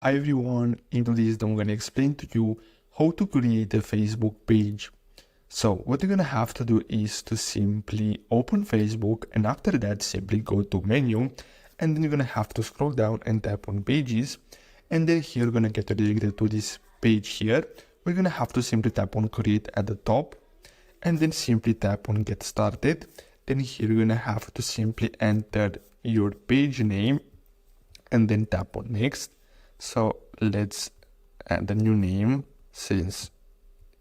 Hi everyone, in today's video I'm going to explain to you how to create a Facebook page. So what you're going to have to do is to simply open Facebook, and after that simply go to menu, and then you're going to have to scroll down and tap on pages, and then here you're going to get redirected to this page here. We're going to have to simply tap on create at the top, and then simply tap on get started. Then here you're going to have to simply enter your page name and then tap on next. So let's add a new name since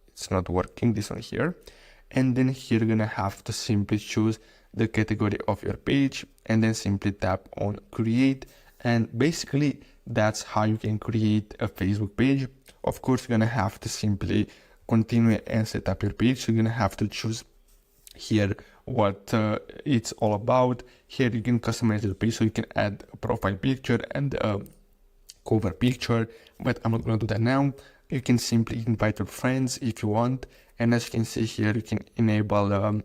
it's not working, this one here. And then here you're gonna have to simply choose the category of your page and then simply tap on create. And basically that's how you can create a Facebook page. Of course, you're gonna have to simply continue and set up your page. So you're gonna have to choose here what it's all about. Here you can customize your page, so you can add a profile picture and cover picture, but I'm not going to do that now. You can simply invite your friends if you want, and as you can see here, you can enable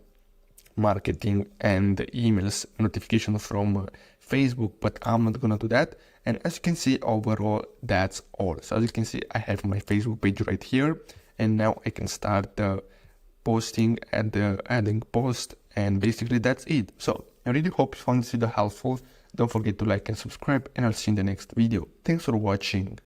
marketing and emails notification from Facebook, but I'm not gonna do that. And as you can see, overall that's all. So as you can see, I have my Facebook page right here, and now I can start posting and adding post, and basically that's it. So I really hope you found this video helpful. Don't forget to like and subscribe, and I'll see you in the next video. Thanks for watching.